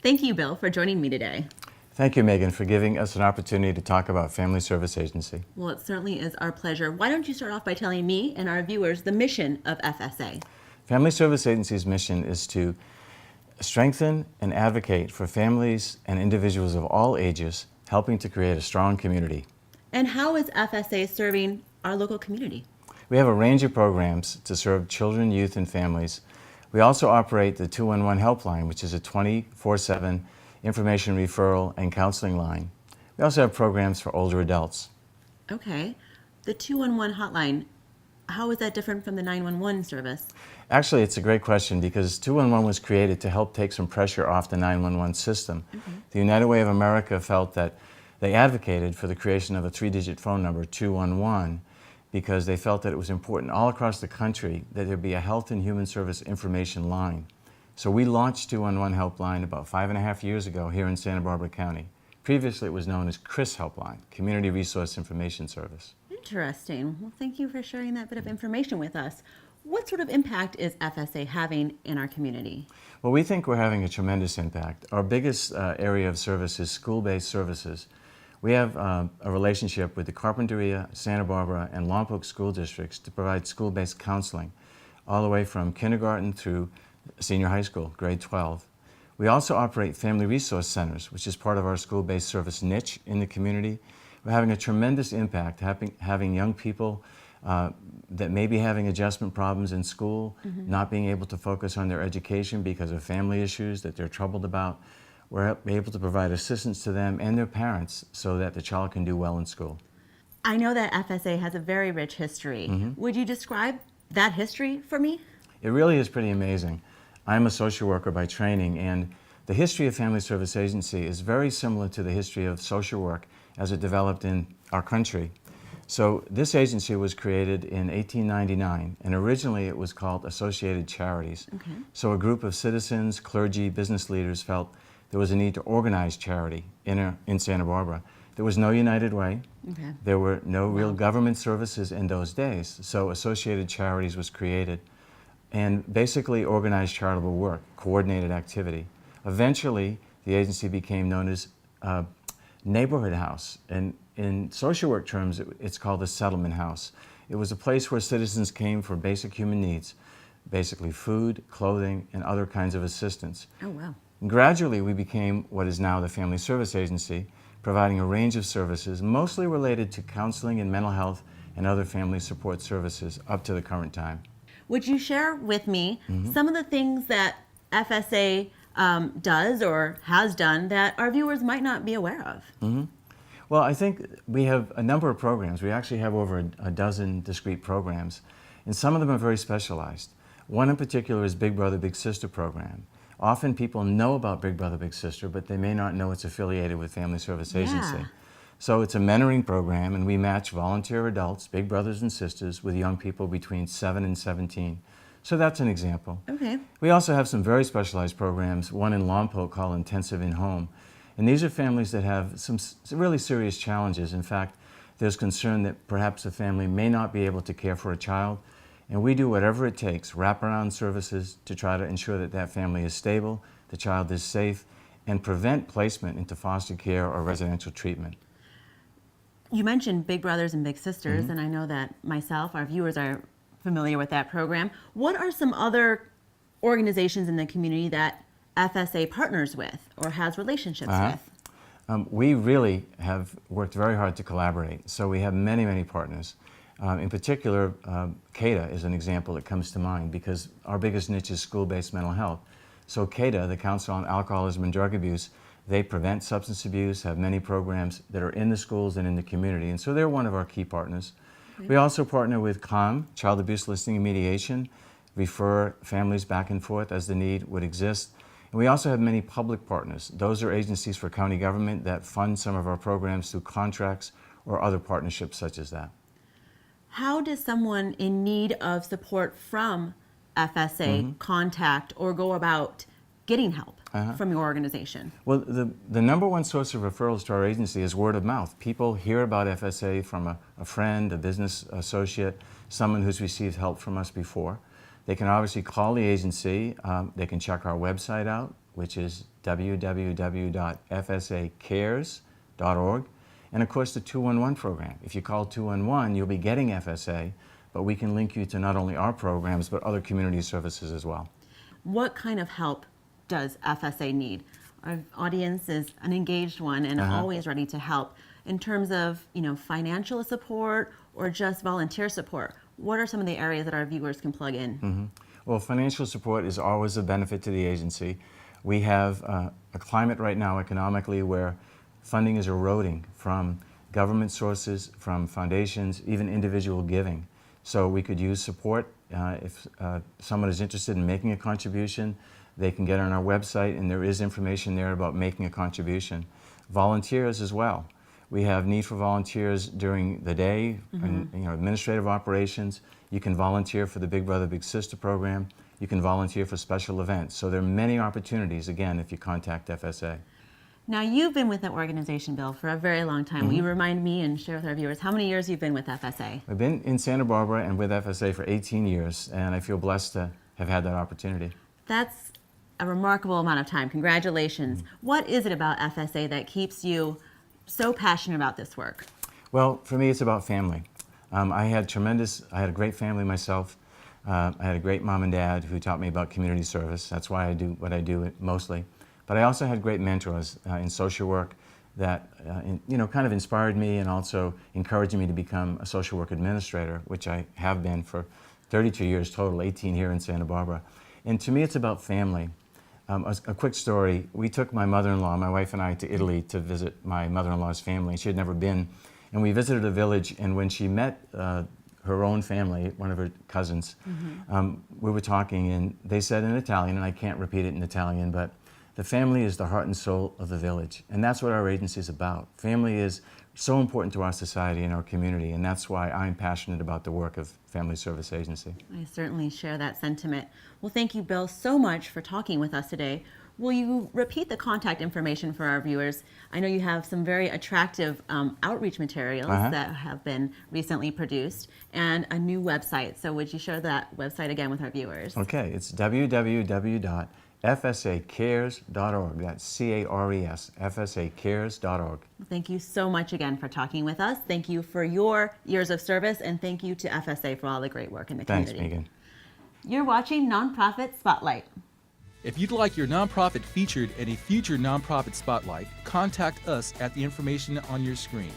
Thank you, Bill, for joining me today. Thank you, Megan, for giving us an opportunity to talk about Family Service Agency. Well, it certainly is our pleasure. Why don't you start off by telling me and our viewers the mission of FSA? Family Service Agency's mission is to strengthen and advocate for families and individuals of all ages, helping to create a strong community. And how is FSA serving our local community? We have a range of programs to serve children, youth, and families. We also operate the 211 helpline, which is a 24/7 information referral and counseling line. We also have programs for older adults. Okay. The 211 hotline, how is that different from the 911 service? Actually, it's a great question because 211 was created to help take some pressure off the 911 system. The United Way of America felt that they advocated for the creation of a 3-digit phone number, 211, because they felt that it was important all across the country that there be a health and human service information line. So we launched 211 Helpline about 5.5 years ago here in Santa Barbara County. Previously it was known as CRIS Helpline, Community Resource Information Service. Interesting. Well, thank you for sharing that bit of information with us. What sort of impact is FSA having in our community? Well, we think we're having a tremendous impact. Our biggest area of service is school-based services. We have a relationship with the Carpinteria, Santa Barbara, and Lompoc school districts to provide school-based counseling all the way from kindergarten through senior high school, grade 12. We also operate family resource centers, which is part of our school-based service niche in the community. We're having a tremendous impact, having young people that may be having adjustment problems in school, not being able to focus on their education because of family issues that they're troubled about. We're able to provide assistance to them and their parents so that the child can do well in school. I know that FSA has a very rich history. Would you describe that history for me? It really is pretty amazing. I'm a social worker by training, and the history of Family Service Agency is very similar to the history of social work as it developed in our country. So this agency was created in 1899, and originally it was called Associated Charities. So a group of citizens, clergy, business leaders felt there was a need to organize charity in Santa Barbara. There was no United Way. There were no real government services in those days, so Associated Charities was created and basically organized charitable work, coordinated activity. Eventually, the agency became known as Neighborhood House, and in social work terms, it's called a settlement house. It was a place where citizens came for basic human needs, basically food, clothing, and other kinds of assistance. Oh, wow. Gradually, we became what is now the Family Service Agency, providing a range of services, mostly related to counseling and mental health and other family support services up to the current time. Would you share with me some of the things that FSA does or has done that our viewers might not be aware of? Well, I think we have a number of programs. We actually have over a dozen discrete programs, and some of them are very specialized. One in particular is Big Brother, Big Sister program. Often people know about Big Brother, Big Sister, but they may not know it's affiliated with Family Service Agency. So it's a mentoring program, and we match volunteer adults, big brothers and sisters, with young people between 7 and 17. So that's an example. Okay. We also have some very specialized programs, one in Lompoc called Intensive in-Home. And these are families that have some really serious challenges. In fact, there's concern that perhaps a family may not be able to care for a child. And we do whatever it takes, wraparound services, to try to ensure that that family is stable, the child is safe, and prevent placement into foster care or residential treatment. You mentioned Big Brothers and Big Sisters, and I know that myself, our viewers are familiar with that program. What are some other organizations in the community that FSA partners with or has relationships with? We really have worked very hard to collaborate, so we have many, many partners. In particular, CADA is an example that comes to mind because our biggest niche is school-based mental health. So CADA, the Council on Alcoholism and Drug Abuse, they prevent substance abuse, have many programs that are in the schools and in the community, and so they're one of our key partners. We also partner with CALM, Child Abuse Listening and Mediation, refer families back and forth as the need would exist. And we also have many public partners. Those are agencies for county government that fund some of our programs through contracts or other partnerships such as that. How does someone in need of support from FSA contact or go about getting help from your organization? Well, the number one source of referrals to our agency is word of mouth. People hear about FSA from a friend, a business associate, someone who's received help from us before. They can obviously call the agency. They can check our website out, which is www.fsacares.org. And of course, the 211 program. If you call 211, you'll be getting FSA, but we can link you to not only our programs, but other community services as well. What kind of help does FSA need? Our audience is an engaged one and always ready to help. In terms of, financial support or just volunteer support, what are some of the areas that our viewers can plug in? Well, financial support is always a benefit to the agency. We have a climate right now economically where funding is eroding from government sources, from foundations, even individual giving. So we could use support. If someone is interested in making a contribution, they can get on our website, and there is information there about making a contribution. Volunteers as well. We have need for volunteers during the day, and, administrative operations. You can volunteer for the Big Brother Big Sister program. You can volunteer for special events. So there are many opportunities, again, if you contact FSA. Now, you've been with the organization, Bill, for a very long time. Will you remind me and share with our viewers how many years you've been with FSA? I've been in Santa Barbara and with FSA for 18 years, and I feel blessed to have had that opportunity. That's a remarkable amount of time. Congratulations. What is it about FSA that keeps you so passionate about this work? Well, for me, it's about family. I had a great family myself. I had a great mom and dad who taught me about community service. That's why I do what I do mostly. But I also had great mentors in social work that kind of inspired me and also encouraged me to become a social work administrator, which I have been for 32 years total, 18 here in Santa Barbara. And to me, it's about family. A quick story, we took my mother-in-law, my wife and I, to Italy to visit my mother-in-law's family. She had never been. And we visited a village, and when she met her own family, one of her cousins, we were talking, and they said in Italian, and I can't repeat it in Italian, but the family is the heart and soul of the village. And that's what our agency is about. Family is so important to our society and our community, and that's why I'm passionate about the work of Family Service Agency. I certainly share that sentiment. Well, thank you, Bill, so much for talking with us today. Will you repeat the contact information for our viewers? I know you have some very attractive outreach materials that have been recently produced and a new website. So would you share that website again with our viewers? Okay, it's www.fsacares.org. That's C-A-R-E-S, fsacares.org. Thank you so much again for talking with us. Thank you for your years of service, and thank you to FSA for all the great work in the community. Thanks, Megan. You're watching Nonprofit Spotlight. If you'd like your nonprofit featured in a future Nonprofit Spotlight, contact us at the information on your screen.